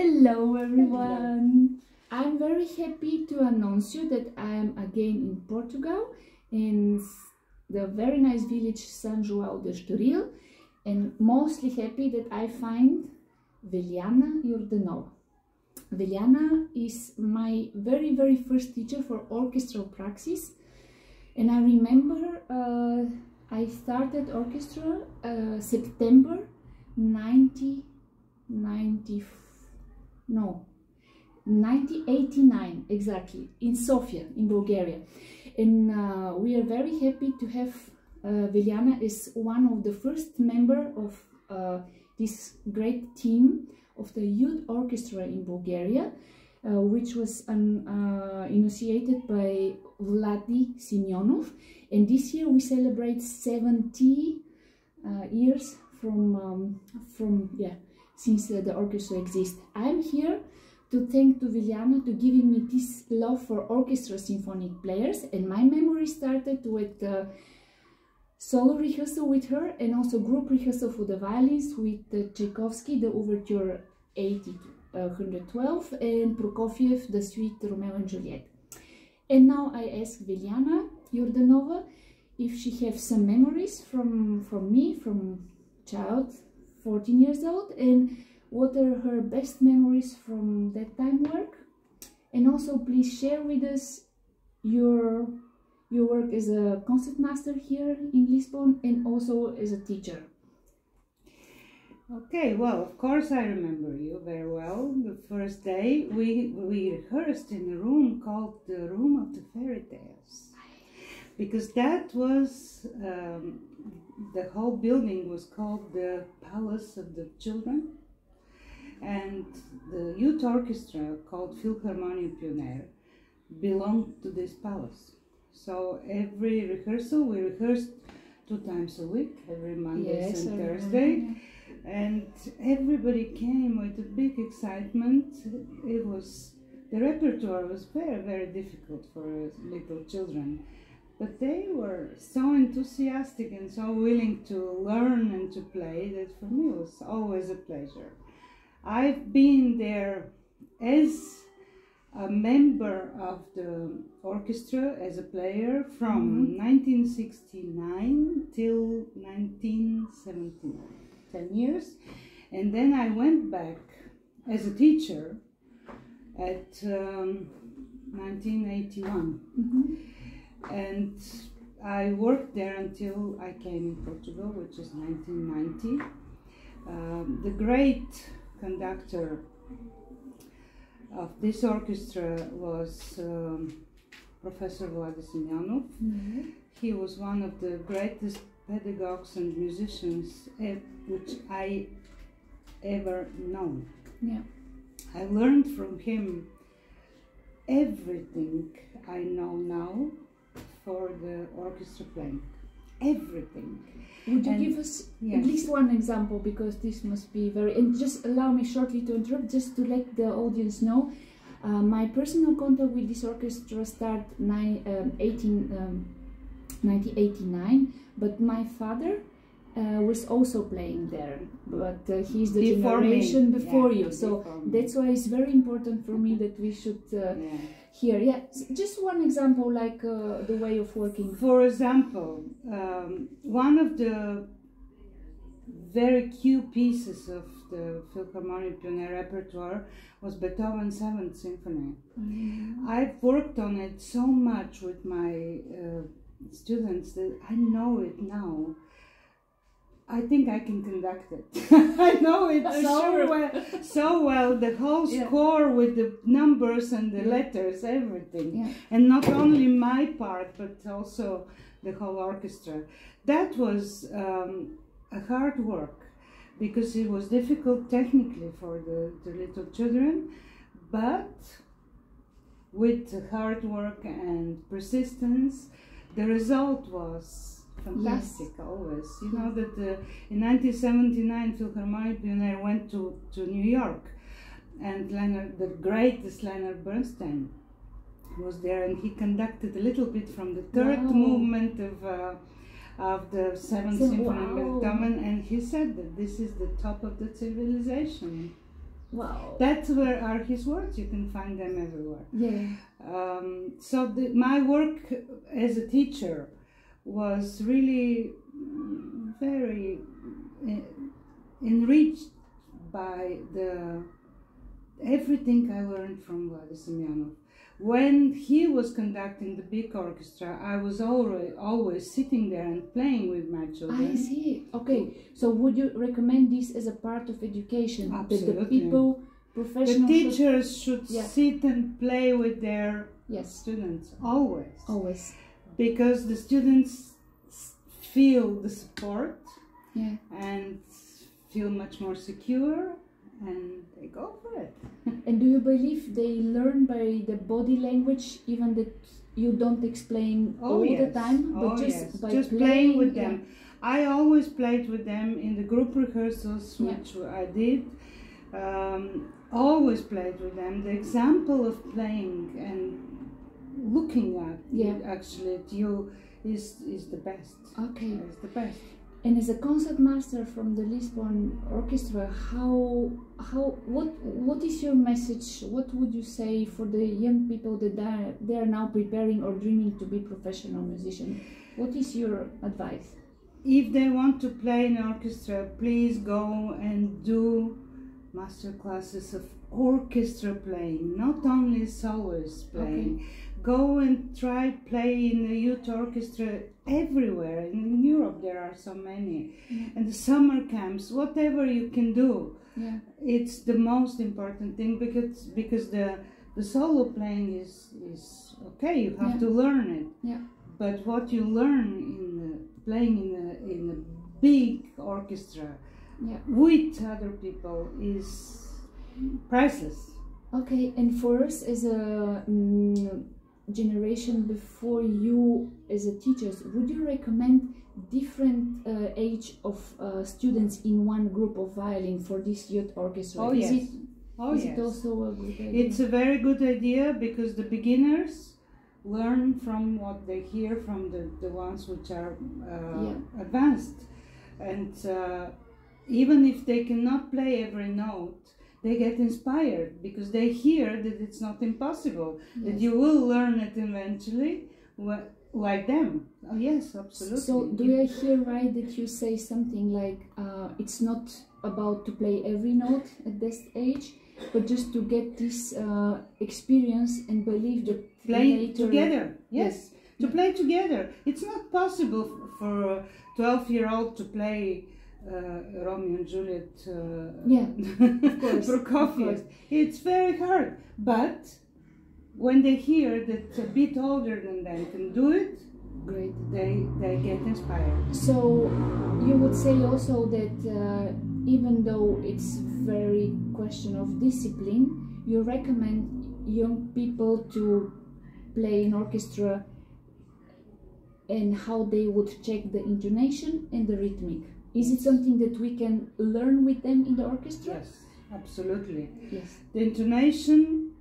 Hello everyone! Hello. I'm very happy to announce you that I am again in Portugal, in the very nice village São João de Estoril, and mostly happy that I find Veliyana Yordanova. Veliyana is my very first teacher for orchestral praxis, and I remember I started orchestra September 1989 exactly, in Sofia in Bulgaria, and we are very happy to have Veliyana is one of the first member of this great team of the youth orchestra in Bulgaria, which was initiated by Vladi Simionov, and this year we celebrate 70 years since the orchestra exists. I'm here to thank to Veliyana to giving me this love for orchestra symphonic players, and my memory started with solo rehearsal with her and also group rehearsal for the violins with Tchaikovsky, the Overture 112, and Prokofiev, the Suite Romeo and Juliet. And now I ask Veliyana Yordanova if she has some memories from me, from child, 14 years old, and what are her best memories from that time work. And also please share with us your work as a concertmaster here in Lisbon and also as a teacher. Okay, well, of course I remember you very well. The first day we rehearsed in a room called the Room of the Fairy Tales, because that was the whole building was called the Palace of the Children, and the youth orchestra called Philharmonia Pioneer belonged to this palace. So every rehearsal we rehearsed 2 times a week, every Mondays and Thursday. And everybody came with a big excitement. The repertoire was very difficult for little children, but they were so enthusiastic and so willing to learn and to play that for me it was always a pleasure. I've been there as a member of the orchestra, as a player, from 1969 till 1979. 10 years, and then I went back as a teacher at 1981, and I worked there until I came in Portugal, which is 1990. The great conductor of this orchestra was Professor Vladi Simionov. He was one of the greatest pedagogues and musicians which I ever known. Yeah. I learned from him everything I know now for the orchestra playing. Everything. Would you give us at least one example, because this must be very... And just allow me shortly to interrupt, just to let the audience know. My personal contact with this orchestra started 1989, but my father was also playing there, but he's the generation before you, so that's why it's very important for me that we should hear. Yeah, just one example, like the way of working. For example, one of the very key pieces of the Philharmonia Pioneer repertoire was Beethoven's 7th Symphony. I've worked on it so much with my students that I know it now. I think I can conduct it. I know it so well, the whole score with the numbers and the letters, everything. And not only my part, but also the whole orchestra. That was a hard work, because it was difficult technically for the little children, but with hard work and persistence, the result was fantastic. Always. You know that in 1979 Philharmonia Pioneer went to New York, and the greatest Leonard Bernstein was there, and he conducted a little bit from the third movement of the 7th Symphony of Beethoven, and he said that this is the top of the civilization. Wow. That's where are his words. You can find them everywhere. Yeah. So my work as a teacher was really very enriched by everything I learned from Vladimir. When he was conducting the big orchestra, I was always sitting there and playing with my children. I see. Okay, so would you recommend this as a part of education? Absolutely. That the people, professionals, the teachers should sit and play with their students, always. Always. Because the students feel the support and feel much more secure, and they go for it. And do you believe they learn by the body language, even that you don't explain all the time, but just by playing with them? I always played with them in the group rehearsals, which I did. Always played with them. The example of playing and looking at actually at you is the best. Okay, it's the best. And as a concertmaster from the Lisbon Orchestra, what is your message? What would you say for the young people that they are now preparing or dreaming to be professional musicians? What is your advice? If they want to play in orchestra, please go and do master classes of orchestra playing, not only soloist playing. Okay. Go and try play in a youth orchestra everywhere. In Europe there are so many. And the summer camps, whatever you can do. It's the most important thing, because the solo playing is okay, you have to learn it. But what you learn in playing in a big orchestra with other people is priceless. Okay, and for us as a generation before you as a teachers, would you recommend different age of students in one group of violin for this youth orchestra? Oh, is yes. It also a good idea? It's a very good idea, because the beginners learn from what they hear from the ones which are advanced. And even if they cannot play every note, they get inspired, because they hear that it's not impossible, that you will learn it eventually like them. Oh, yes, absolutely. So do I hear right that you say something like it's not about to play every note at this age, but just to get this experience and believe that play together. Yes, to play together. It's not possible for a 12-year-old to play Romeo and Juliet, of course, Prokofiev. It's very hard, but when they hear that a bit older than them can do it, great, they get inspired. So you would say also that even though it's very question of discipline, you recommend young people to play in orchestra and how they would check the intonation and the rhythmic. Is it something that we can learn with them in the orchestra? Yes, absolutely. Yes. The intonation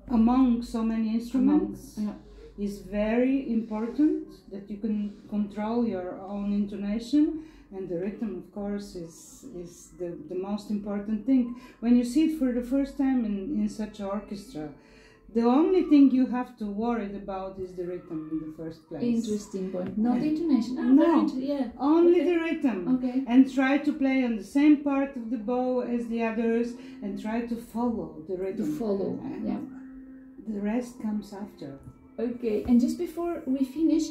among so many instruments is very important, that you can control your own intonation, and the rhythm, of course, is the most important thing. When you see it for the first time in such an orchestra, the only thing you have to worry about is the rhythm in the first place. Interesting point. Not intonation. Only the rhythm. Okay. And try to play on the same part of the bow as the others, and try to follow the rhythm. The rest comes after. Okay. And just before we finish,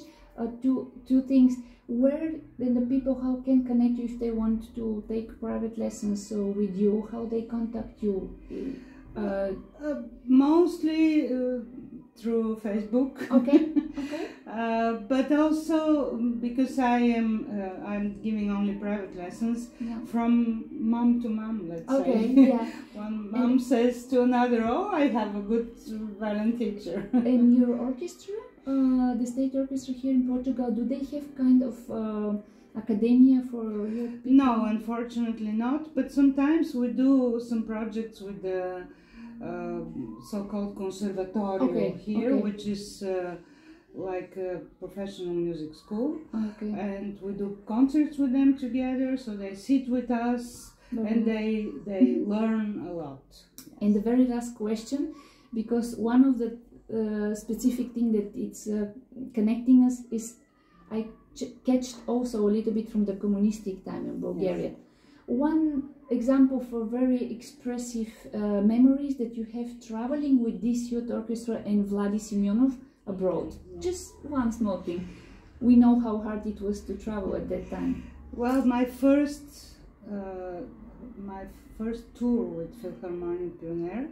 two things. Where then the people how can connect you if they want to take private lessons with you? How they contact you? Mostly through Facebook. Okay. But also because I'm giving only private lessons from mom to mom, let's say. One mom says to another, "Oh, I have a good violin teacher." And your orchestra, the state orchestra here in Portugal, do they have kind of academia for your people? No, unfortunately not. But sometimes we do some projects with the so-called Conservatorio here, which is like a professional music school. And we do concerts with them together, so they sit with us and they learn a lot. And the very last question, because one of the specific thing that it's connecting us is I catched also a little bit from the communistic time in Bulgaria. Yes. One example for very expressive memories that you have traveling with this youth orchestra and Vladi Simeonov abroad. Just one small thing. We know how hard it was to travel at that time. Well, my first tour with Philharmonic Pioneer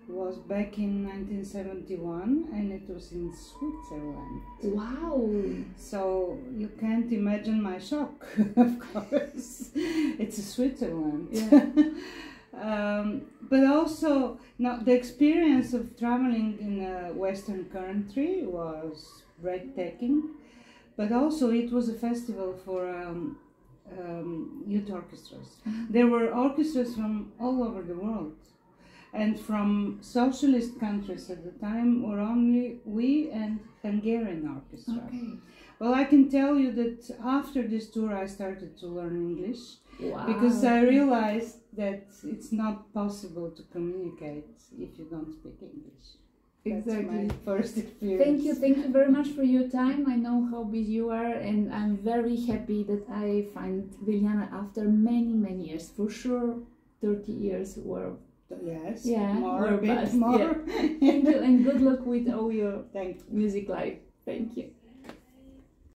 was back in 1971, and it was in Switzerland. Wow! So you can't imagine my shock, of course. It's Switzerland. Yeah. But also, now the experience of traveling in a Western country was breathtaking. But also it was a festival for youth orchestras. There were orchestras from all over the world. And from socialist countries at the time were only we and Hungarian orchestra. Okay. Well, I can tell you that after this tour I started to learn English. Wow. Because I realized that it's not possible to communicate if you don't speak English. Exactly. That's my first experience. Thank you very much for your time. I know how busy you are, and I'm very happy that I find Veliyana after many years. For sure, 30 years were. Yes, yeah, more, a bit past, more. Yeah. Thank you, and good luck with all your Thank you. music life. Thank you.